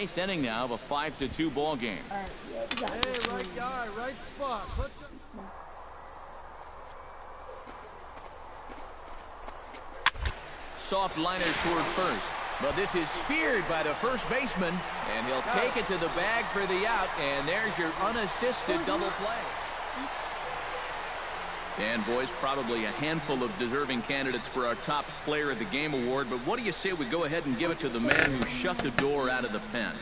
8th inning now of a 5-2 ball game. Hey, right guy, right spot. Soft liner toward first. But this is speared by the first baseman, and he'll take it to the bag for the out, and there's your unassisted double play. And, boys, probably a handful of deserving candidates for our top player of the game award, but what do you say we go ahead and give it to the man who shut the door out of the pen?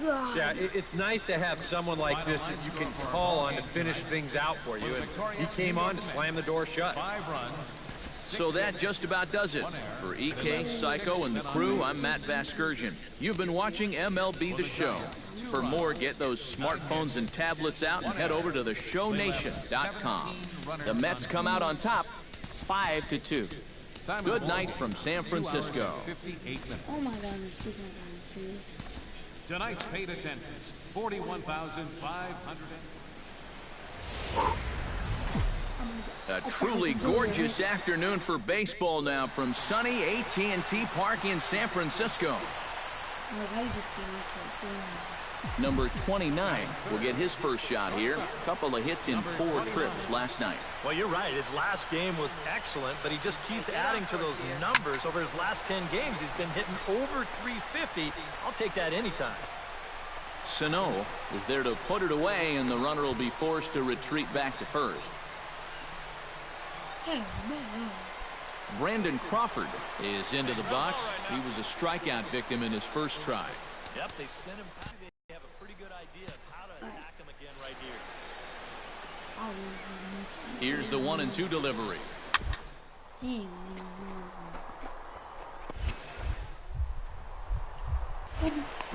Yeah, it's nice to have someone like this that you can call on to finish things out for you, and he came on to slam the door shut. 5 runs. So that just about does it. For EK, Psycho, and the crew, I'm Matt Vasgersian. You've been watching MLB The Show. For more, get those smartphones and tablets out and head over to theshownation.com. The Mets come out on top, 5-2. Good night from San Francisco. Oh my God, I'm speaking of serious. Tonight's paid attendance, 41,500. A truly gorgeous afternoon for baseball now from sunny AT&T Park in San Francisco. Number 29 will get his first shot here. Couple of hits in 4 trips last night. Well, you're right. His last game was excellent, but he just keeps adding to those numbers. Over his last 10 games, he's been hitting over 350. I'll take that anytime. Sano is there to put it away, and the runner will be forced to retreat back to first. Brandon Crawford is into the box. He was a strikeout victim in his first try. Yep, they sent him back. They have a pretty good idea of how to attack him again right here. Here's the 1-2 delivery.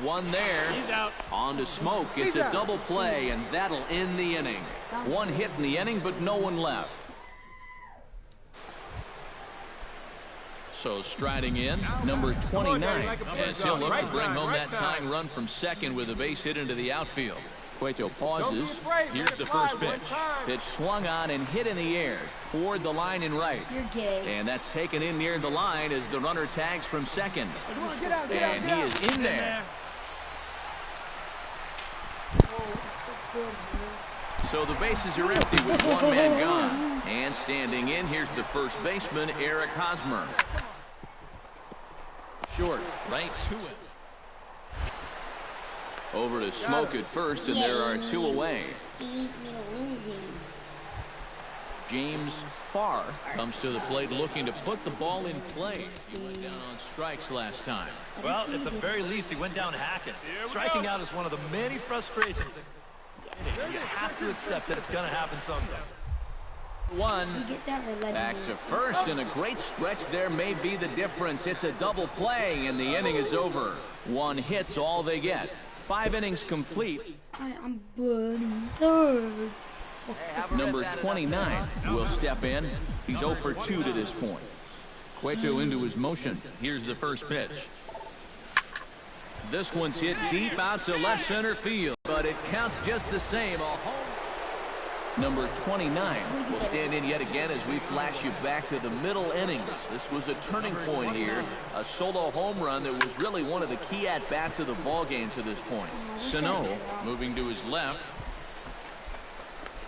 One there. He's out. On to Smoke. It's a double play, and that'll end the inning. One hit in the inning, but no one left. So striding in, number 29, as he'll look to bring home that tying run from second with a base hit into the outfield. Cueto pauses. Here's the first pitch. Pitch swung on and hit in the air toward the line and right. And that's taken in near the line as the runner tags from second. And he is in there. So the bases are empty with one man gone. And standing in, here's the first baseman, Eric Hosmer. Short, right to him. Over to Smoke at first, and there are 2 away. James Farr comes to the plate looking to put the ball in play. He went down on strikes last time. Well, at the very least, he went down hacking. Striking out is one of the many frustrations. You have to accept that it's going to happen sometime. One back to first, and a great stretch there may be the difference. It's a double play, and the inning is over. 1 hit's all they get. 5 innings complete. I'm burning third. Number 29 will step in. He's 0 for 2 to this point. Cueto into his motion. Here's the first pitch. This one's hit deep out to left center field, but it counts just the same. A home. Number 29 will stand in yet again as we flash you back to the middle innings. This was a turning point here. A solo home run that was really one of the key at-bats of the ball game to this point. Sano moving to his left.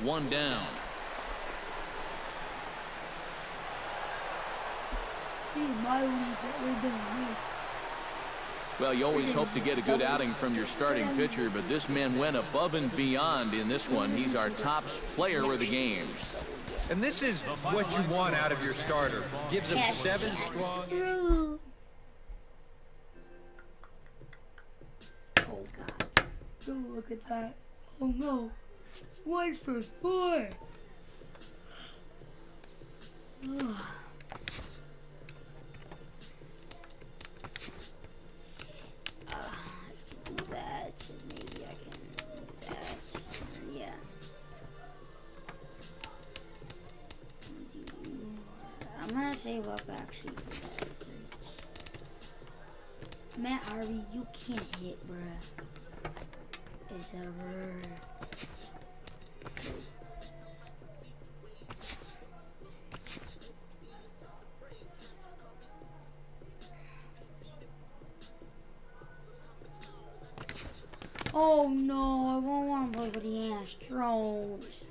1 down. Well, you always hope to get a good outing from your starting pitcher, but this man went above and beyond in this one. He's our top player of the game. And this is what you want out of your starter. Gives him 7 strong. Oh God! Don't look at that. Oh no! 1 for 4. That maybe I can do that. Yeah. I'm gonna save up actually for that. Matt Harvey, you can't hit, bruh. Is that a word? Oh no, I won't want to play with the Astros.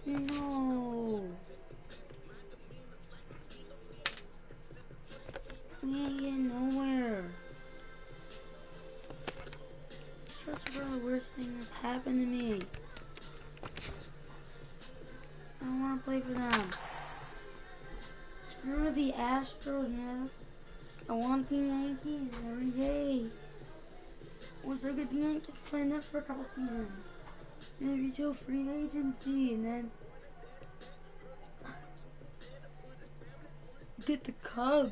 No. We ain't getting nowhere. That's probably the worst thing that's happened to me. I don't want to play for them. Screw the Astros, yes. I want the Yankees every day. Once I get the Yankees, playing them for a couple seasons. Maybe till free agency, and then get the Cubs.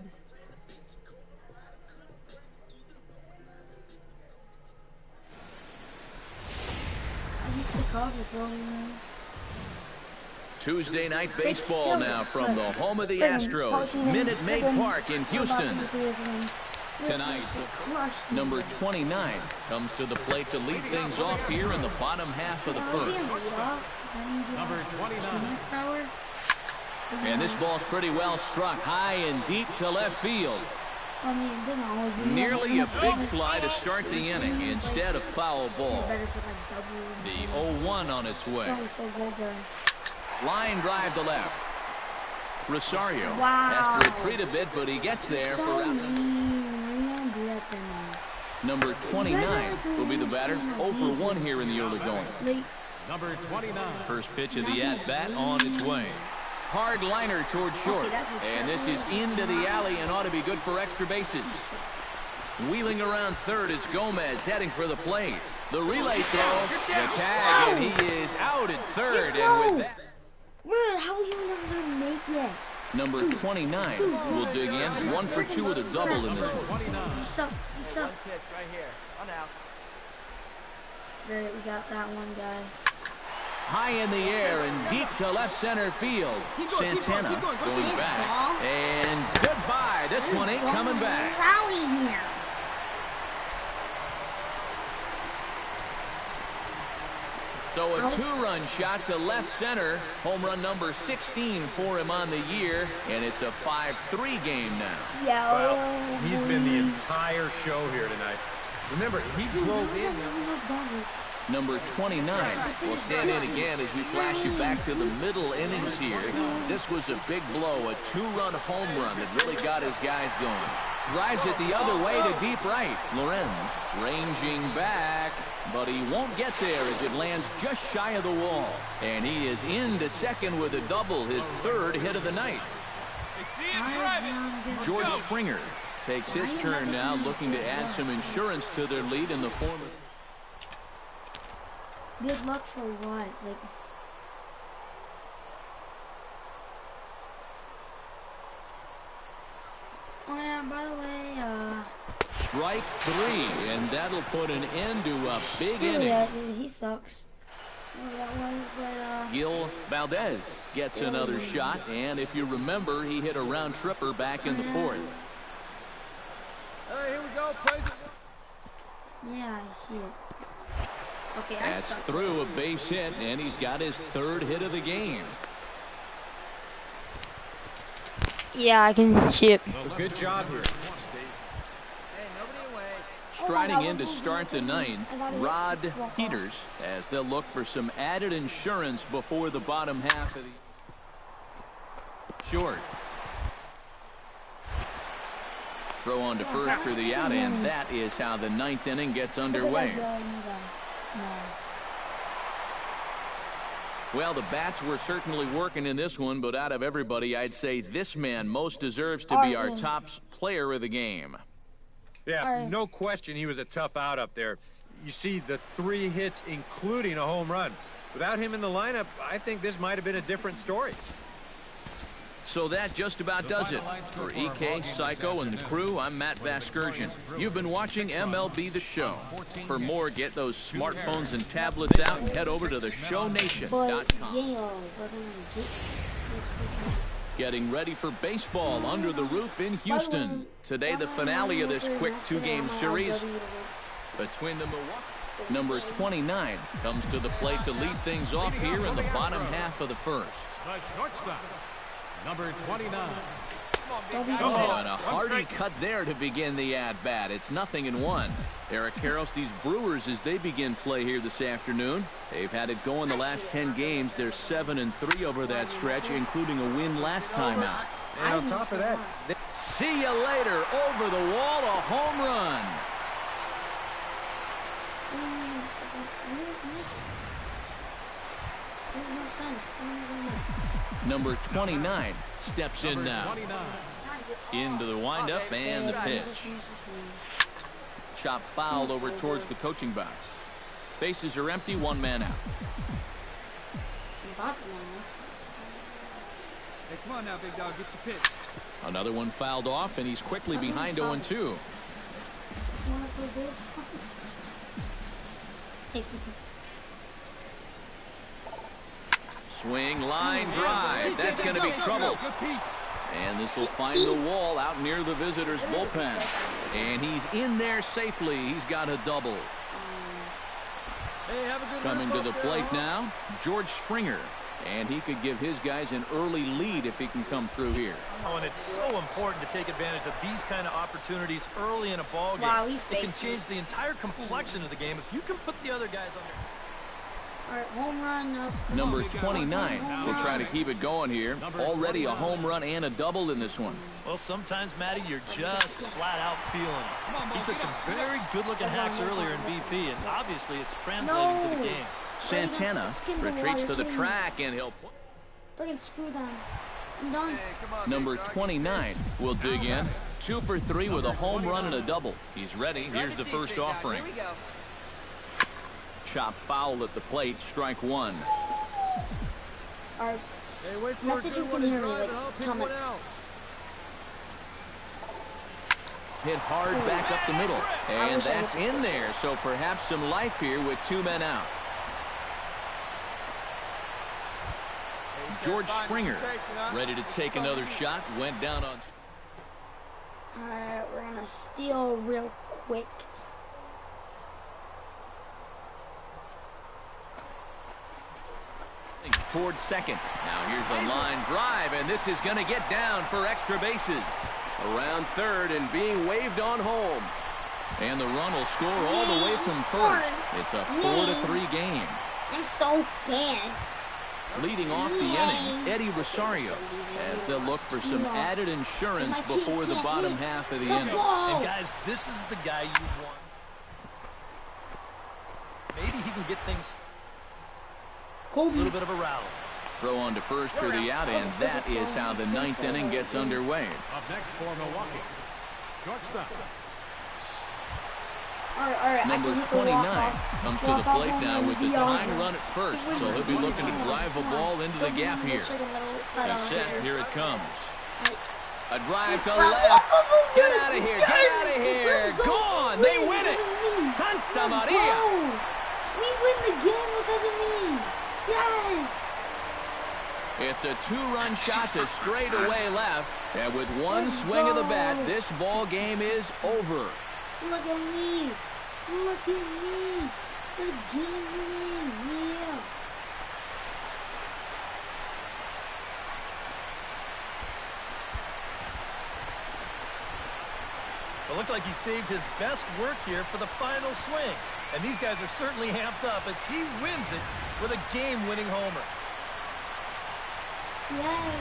I think the Cubs are going. Tuesday night baseball now from the home of the Astros, Minute Maid Park in Houston. Tonight, number 29 comes to the plate to lead things off here in the bottom half of the first. Number 29. And this ball's pretty well struck high and deep to left field. Nearly a big fly to start the inning instead of foul ball. The 0-1 on its way. Line drive to left. Rosario has to retreat a bit, but he gets there for out. Number 29 will be the batter. 0 for 1 here in the early going. Number 29. First pitch of the at-bat on its way. Hard liner toward short. And this is into the alley and ought to be good for extra bases. Wheeling around third is Gomez heading for the plate. The relay throw, the tag, and he is out at third. And with that, how are you never going to make it? number 29 will dig in. 1 for 2 with a double in this one. What's up? What's up? There, we got that one guy. High in the air and deep to left center field. Santana going back. And goodbye. This one ain't coming back. So a 2-run shot to left center. Home run number 16 for him on the year. And it's a 5-3 game now. Well, he's been the entire show here tonight. Remember, he drove in. Number 29 will stand in again as we flash you back to the middle innings here. This was a big blow, a 2-run home run that really got his guys going. Drives it the other way to deep right. Lorenz ranging back, but he won't get there as it lands just shy of the wall. And he is into second with a double, his 3rd hit of the night. George Springer takes his turn now, looking to add some insurance to their lead in the form of... Good luck for what? Like, oh yeah, by the way, Strike 3, and that'll put an end to a big inning. Yeah, he sucks. That was, but, Gil Valdez gets another shot, and if you remember, he hit a round tripper back in the 4th. Here we go. Yeah, I see it. Okay, that's through a base hit, and he's got his 3rd hit of the game. Yeah, I can see it. Well, good job here. Striding in to start the 9th, Rod Peters, as they'll look for some added insurance before the bottom half of the short. Throw on to first for the out, and that is how the 9th inning gets underway. Well, the bats were certainly working in this one, but out of everybody, I'd say this man most deserves to be our top player of the game. Yeah, no question he was a tough out up there. You see the 3 hits, including a home run. Without him in the lineup, I think this might have been a different story. So that just about does it. For EK, Psycho, and the crew, I'm Matt Vasgersian. You've been watching MLB The Show. For more, get those smartphones and tablets out and head over to theshownation.com. Getting ready for baseball under the roof in Houston. Today, the finale of this quick 2-game series between the Milwaukee. Number 29 comes to the plate to lead things off here in the bottom half of the first. The shortstop, number 29. Don't be Oh, bad. and a hearty cut there to begin the at-bat. It's 0-1. Eric Karros, these Brewers, as they begin play here this afternoon, they've had it going the last 10 games. They're 7-3 over that stretch, including a win last time out. And on top of that, See you later. Over the wall, a home run. Number 29 steps in Number now. 29. Into the windup and the pitch. Chop fouled over towards the coaching box. Bases are empty, one man out. Hey, come on now, big dog. Get your pitch. Another one fouled off, and he's quickly behind 0-2. Swing, line, drive. That's going to be trouble. And this will find the wall out near the visitors' bullpen. And he's in there safely. He's got a double. Hey, have a good Coming to the plate now, George Springer. And he could give his guys an early lead if he can come through here. Oh, and it's so important to take advantage of these kind of opportunities early in a ball game. Wow, it can change the entire complexion of the game if you can put the other guys on their... All right, home run. Number 29 will try to keep it going here. Already a home run and a double in this one. Well, sometimes, Matty, you're just flat out feeling it. He took some very good-looking hacks earlier in BP, and obviously it's translating to the game. Santana retreats to the track, and he'll... Friggin' screw them. I'm done. Number 29 will dig in. 2 for 3 with a home run and a double. He's ready. Here's the first offering. Chop foul at the plate. Strike one. All right. Hey, wait for Message you can hear me, like, comment. Hit hard back up the middle. And that's in there. So perhaps some life here with 2 men out. George Springer ready to take another shot. Went down on... All right, we're going to steal real quick. Towards second. Now here's a line drive, and this is going to get down for extra bases. Around third and being waved on home. And the run will score all the way from first. It's a 4-3 game. I'm so fast. Leading off the inning, Eddie Rosario, as they'll look for some added insurance before the bottom half of the inning. And guys, this is the guy you want. Maybe he can get things a little bit of a rally. Throw on to first for the out, and that is how the 9th inning gets underway. Up next for Milwaukee, shortstop. All right, Number 29 comes to the plate now with the tying run at first, so he'll be looking to drive a ball into the gap here. He's set, here it comes. A drive to left. Get out of here, get out of here. Gone, they win it. Santa Maria. We win the game because of me. Yes. It's a 2-run shot to straightaway left, and with one swing of the bat, this ball game is over. Look at me. Look at me. The game, yeah. It looked like he saved his best work here for the final swing. And these guys are certainly amped up as he wins it with a game-winning homer. Yeah.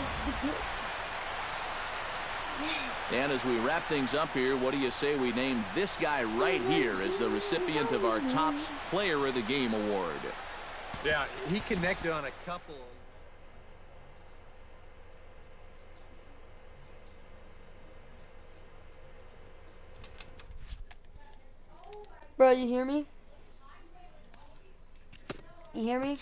And as we wrap things up here, what do you say we name this guy right here as the recipient of our top player of the game award? Yeah, he connected on a couple. Bro, you hear me? You hear me?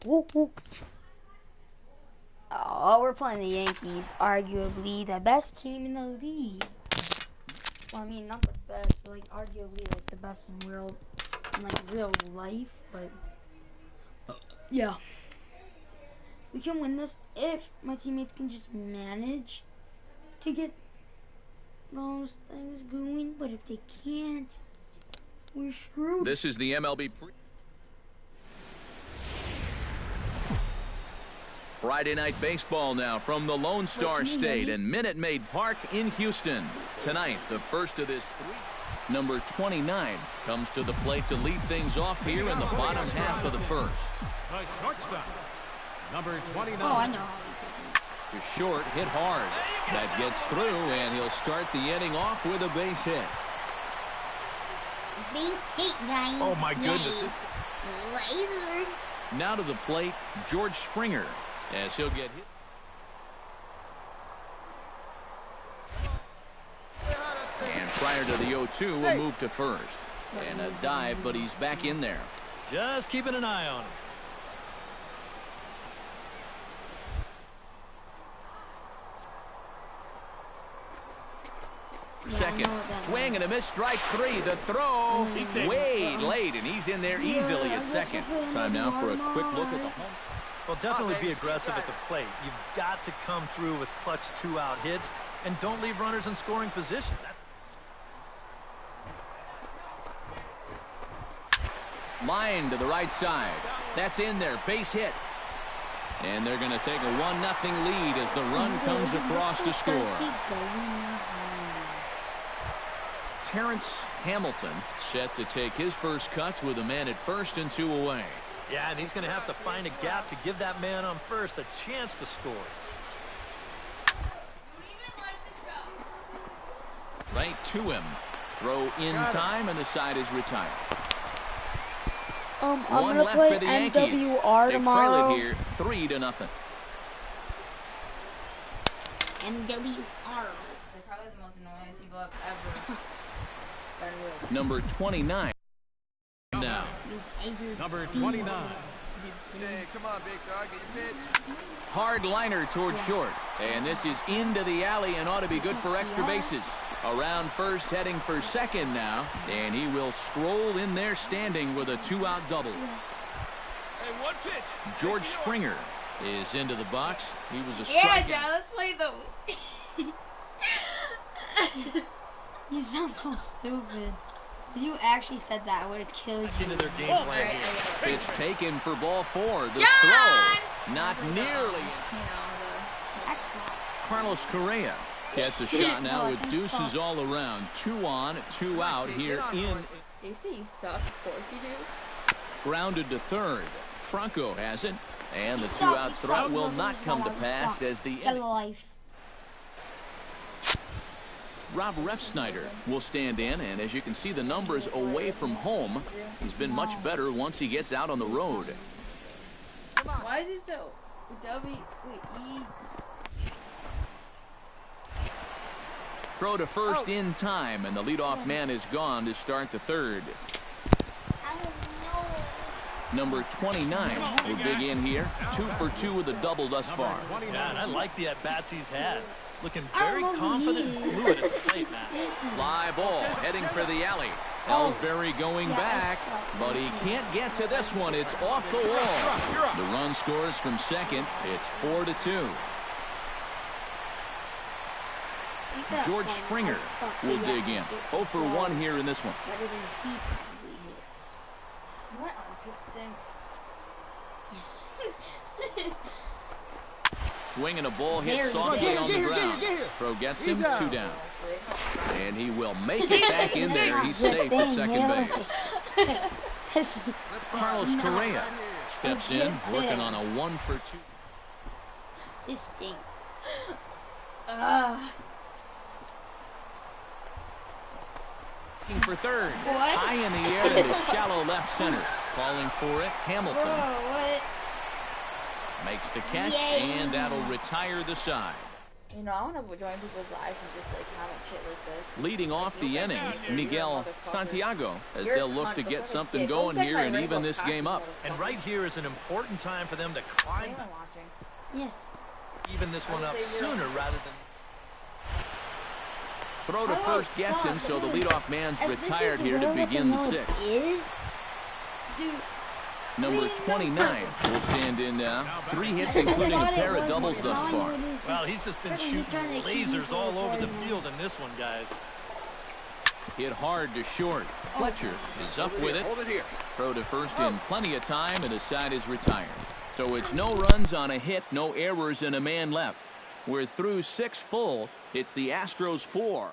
Woo, woo. Oh, we're playing the Yankees, arguably the best team in the league. Well, I mean, not the best, but like arguably like the best in the world, in like real life. But yeah, we can win this if my teammates can just manage to get those things going. But if they can't, we're screwed. This is the MLB Friday night baseball now from the Lone Star State and Minute Maid Park in Houston. Tonight, the first of this three. Number 29 comes to the plate to lead things off here in the bottom half of the first. The shortstop, number 29. Oh, I know. To short, hit hard. That gets through, and he'll start the inning off with a base hit. Base hit, guys. Oh, my goodness. Laser. Now to the plate, George Springer, as he'll get hit. And prior to the 0-2, we'll move to first. And a dive, but he's back in there. Just keeping an eye on him. Second, swing and a miss, strike three. The throw way late, and he's in there easily at second. Time now for a quick look at the home. Well, definitely be aggressive at the plate. You've got to come through with clutch two-out hits, and don't leave runners in scoring position. Line to the right side. That's in there, base hit. And they're going to take a 1-0 lead as the run comes across to score. Terrence Hamilton set to take his first cuts with a man at first and 2 away. Yeah, and he's going to have to find a gap to give that man on first a chance to score. Right to him. Throw in time, and the side is retired. I'm One gonna left play for the Yankees. MWR tomorrow. They trail it here 3-0. MWR. They're probably the most annoying people I've ever been with. Number 29 now. Number 29. Hey, come on, big dog. Get your pitch. Hard liner toward short. And this is into the alley and ought to be good for extra bases. Around first, heading for second now. And he will stroll in there standing with a 2-out double. Hey, one pitch. George Springer is into the box. He was a Yeah, strikeout. Dad, let's play the... You sound so stupid. If you actually said that, I would have killed you. Into their game Oh, plan alright, here. Pitch taken for ball 4. The John! throw. Not nearly. You know, Carlos Correa gets a shot now with deuces all around. 2 on, 2 out here in. you say you suck, of course you do. Grounded to third. Franco has it. And the 2-out threat will not come to pass as the Get a life. Rob Refsnyder will stand in, and as you can see the numbers away from home, he's been much better once he gets out on the road. Why is it so... E... Throw to first in time, and the leadoff man is gone to start the third. Number 29 will dig in here. 2 for 2 with a double thus far. Yeah, and I like the at-bats he's had. Looking very confident and fluid at the plate, Matt. Fly ball heading for the alley. Ellsbury going back, but he can't get to this one. It's off the wall. The run scores from second. It's 4-2. George Springer will dig in. 0 for 1 here in this one. What armpit stink? Swing and a ball hit softly on the ground. Throw gets him 2 down. And he will make it back in there. He's safe at second base. Carlos Correa steps in, working on a 1 for 2. This stinks. For third. High in the air to shallow left center. Calling for it, Hamilton. Makes the catch, and that'll retire the side. You know, I want to join people's lives and just like comment shit like this. Leading off the inning, Miguel Santiago, as they'll look to get something going here and even this game up. And right here is an important time for them to climb, Yes. even this one up sooner rather than... Throw to first gets him, so the leadoff man's retired here to begin the 6th. Number 29 will stand in now. 3 hits, including a pair of doubles thus far. Well, he's just been shooting lasers all over the field in this one, guys. Hit hard to short. Fletcher is up with it. Throw to first in plenty of time, and the side is retired. So it's no runs on a hit, no errors, and a man left. We're through 6 full. It's the Astros 4.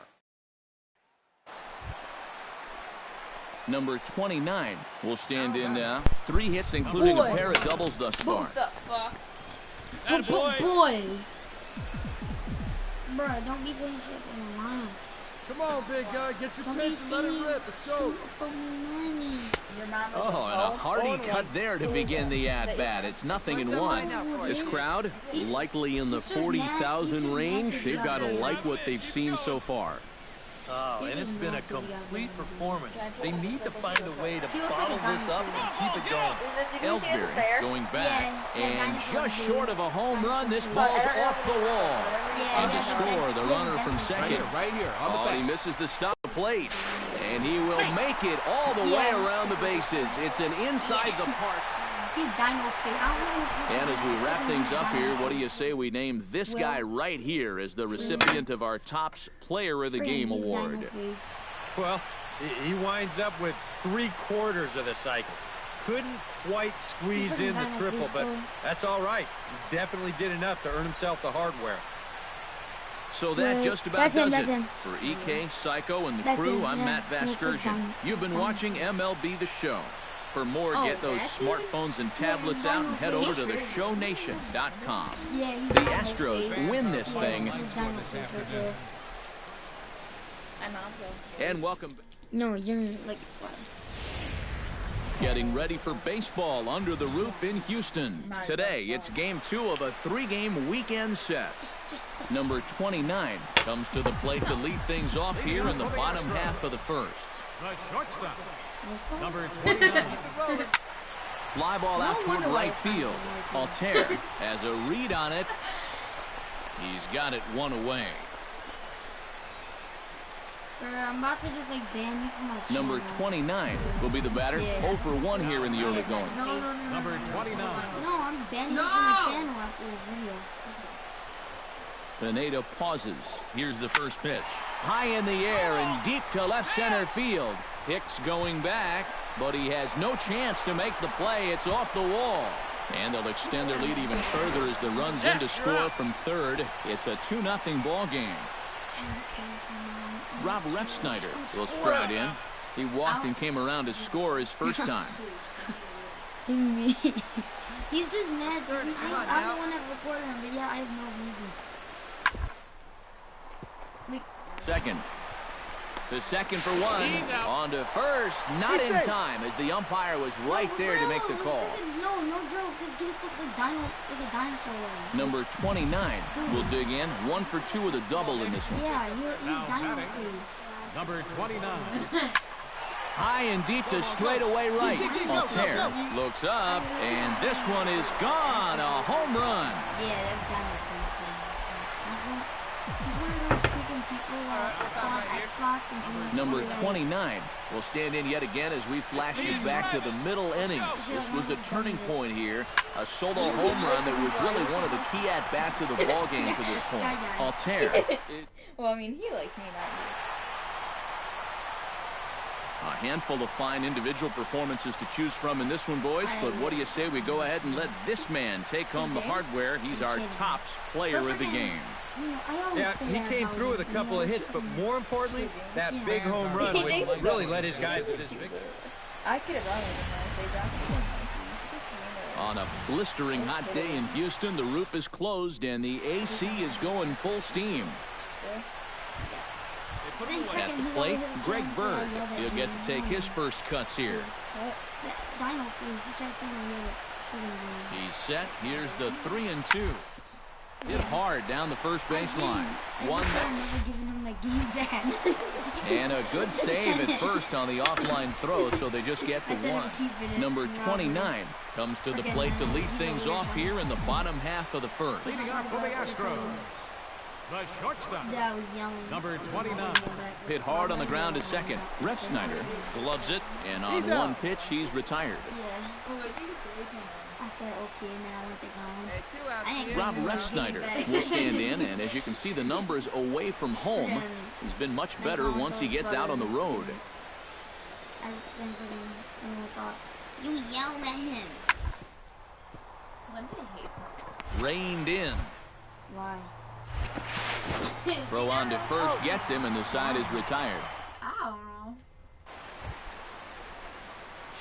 Number 29 will stand in now. 3 hits, including a pair of doubles thus far. What the fuck? Boy. Bruh, don't be saying shit for my mom. Come on, big guy. Get your pitch and let it rip. Let's go. Oh, and a hearty cut there to begin the at-bat. It's 0-1. This crowd, likely in the 40,000 range. They've got to like what they've seen so far. Oh, and it's been a complete performance. They need to find a way to bottle this up and keep it going. Ellsbury going back, and just short of a home run, this ball's off the wall. And to score, the runner from second. Right here, on the back. He misses the stop plate, and he will make it all the way around the bases. It's an inside the park. And as we wrap things up here, what do you say we name this guy right here as the recipient of our Topps Player of the Game award? Well, he winds up with 3/4 of the cycle. Couldn't quite squeeze in the triple, but that's all right. He definitely did enough to earn himself the hardware. So that just about does it. For EK, Psycho, and the crew, I'm Matt Vasgersian. You've been watching MLB The Show. For more, get those smartphones and tablets out and head over to theshownation.com. The Astros win this thing. And welcome. No, you're like. Getting ready for baseball under the roof in Houston. Today, it's game 2 of a 3-game weekend set. Number 29 comes to the plate to lead things off here in the bottom half of the first. The shortstop, number 29. Fly ball out toward right field. Altair has a read on it. He's got it 1 away. I'm about to just like ban you from my channel. Number 29 will be the batter. 0 for 1 here in the early going. No. Number 29. No, I'm banning you from my channel after this video. Pineda pauses. Here's the first pitch. High in the air and deep to left center field. Hicks going back, but he has no chance to make the play. It's off the wall. And they'll extend their lead even further as the run's in to score from third. It's a 2-0 ball game. Rob Refsnyder will stride in. He walked and came around to score his first time. He's just mad. I'm the one that recorded him, but yeah, I have no reason. Second. The second for 1. On to first. Not in time as the umpire was right there to make the call. No joke. This dude looks like a dinosaur. Number 29 will dig in. 1 for 2 with a double in this one. Yeah, you're dino face. Number 29. High and deep to straightaway right. Altair looks up, and this one is gone. A home run. Yeah, that's dino face. Number 29 will stand in yet again as we flash you back to the middle innings. This was a turning point here. A solo home run that was really one of the key at-bats of the ballgame to this point. Altair. Well, I mean, he likes me, not you. A handful of fine individual performances to choose from in this one, boys. But what do you say we go ahead and let this man take home the hardware? He's our Topps Player of the Game. Yeah, he came through with a couple of hits, but more importantly, that big home run, which really led his guys to this victory. I could have run with him if they dropped him. On a blistering hot day in Houston, the roof is closed and the AC is going full steam. At the plate, Greg Bird. He'll get to take his first cuts here. He's set. Here's the 3-2. Hit hard down the first baseline. One and a good save at first on the offline throw, so they just get the 1. Number 29 comes to the plate to lead things off here in the bottom half of the first. Leading off for the Astros, the shortstop, number 29. Hit hard on the ground to second. Refsnyder gloves it, and on one pitch, he's retired. Rob Refsnyder will stand in, and as you can see, the numbers away from home has been much better once he gets out on the road. You yelled at him. Let me hate Reined in. Why? Throw on to first gets him, and the side is retired. I don't know.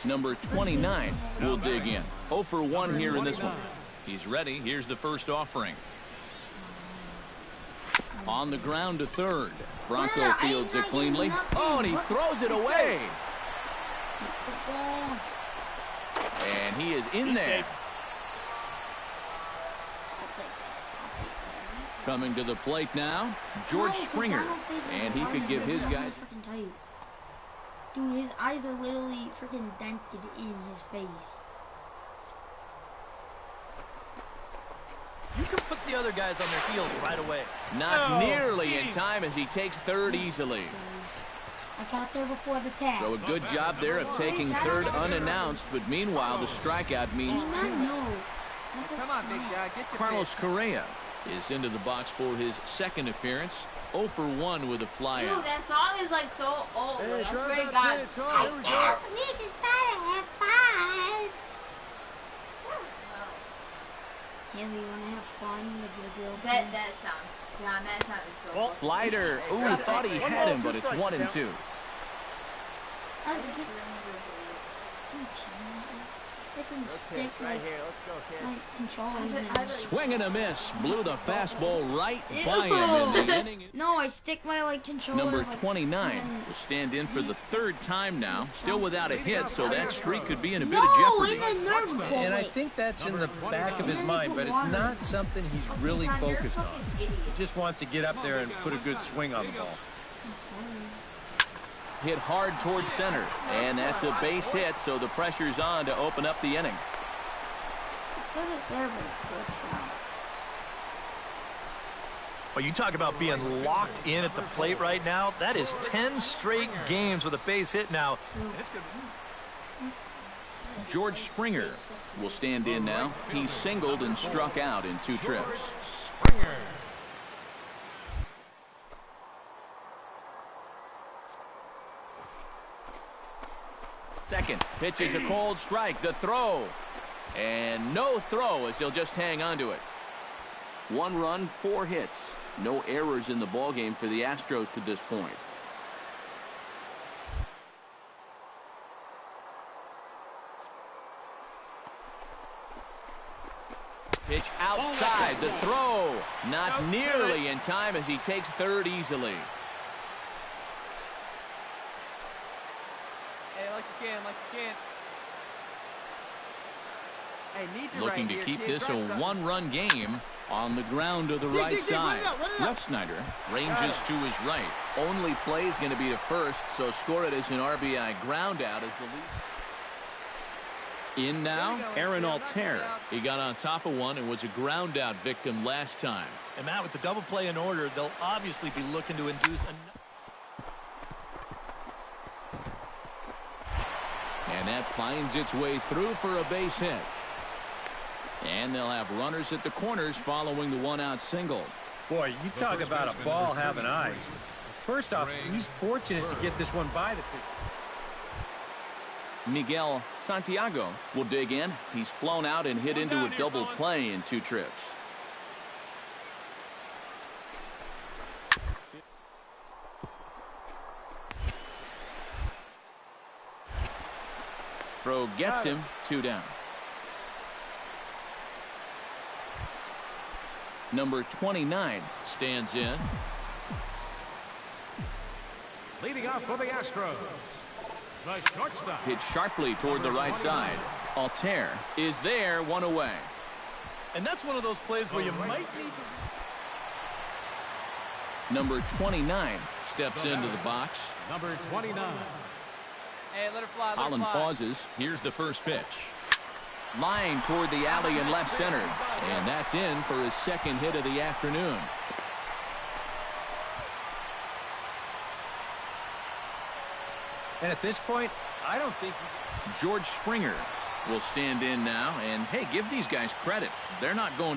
Number 29 will dig in. 0 for 1 here in this one. He's ready. Here's the first offering. On the ground to third. Bronco fields it cleanly. Oh, and he throws it away. And he is in there. Coming to the plate now, George Springer. And he could give his guys... Dude, his eyes are literally freaking dented in his face. You can put the other guys on their heels right away. Not nearly in time as he takes third easily. I got there before the tag. So a good job there of taking third unannounced, but meanwhile the strikeout means Come on, big dog. Get your Carlos Correa is into the box for his second appearance. 0 for 1 with a Dude, flyout. that song is like so old. Hey, Like, I try swear to that God. pitch, huh? Here we go. We just try to have fun. Yeah, we want to have fun with your That girlfriend. sounds. Yeah, that sounds so old. Slider. Ooh, he thought he had him, but it's 1 and 2. It can stick Right like, here. Let's go, kid. like controllers. Swing and a miss. Blew the fastball right by him in the inning. No, I stick my like controller. Number like, 29 will stand in for the third time now. Still without a hit, so that streak could be in a bit no, of jeopardy. in the nerve ball. And I think that's in the back of his mind, but it's not something he's really focused on. He just wants to get up there and put a good swing on the ball. Hit hard towards center, and that's a base hit, so the pressure's on to open up the inning. Well, you talk about being locked in at the plate right now. That is 10 straight games with a base hit now. George Springer will stand in now. He's singled and struck out in 2 trips. Second pitch is a cold strike. The throw. And no throw as he'll just hang on to it. 1 run, 4 hits. No errors in the ballgame for the Astros to this point. Pitch outside. The throw. Not nearly in time as he takes third easily. Hey, like you can, like you can. Hey, need you Looking right to here, keep kid. this a Try something. 1-run game on the ground to the right side. Left Snyder ranges to his right. Only play is going to be to first, so score it as an RBI ground out as the lead. In now, Aaron Altair. He got on top of one and was a ground out victim last time. And Matt, with the double play in order, they'll obviously be looking to induce a... And that finds its way through for a base hit. And they'll have runners at the corners following the 1-out single. Boy, you talk about a ball having eyes. First off, he's fortunate to get this one by the pitcher. Miguel Santiago will dig in. He's flown out and hit into a double play in 2 trips. Throw gets him 2 down. Number 29 stands in. Leading off for the Astros, the shortstop. Hit sharply toward the right side. Altair is there, 1 away. And that's one of those plays where you might need to... Number 29 steps into the box. Number 29. Hey, let it fly. Let Holland it fly. pauses. Here's the first pitch. Line toward the alley and left center. And that's in for his second hit of the afternoon. And at this point, I don't think... George Springer will stand in now. And, hey, give these guys credit. They're not going...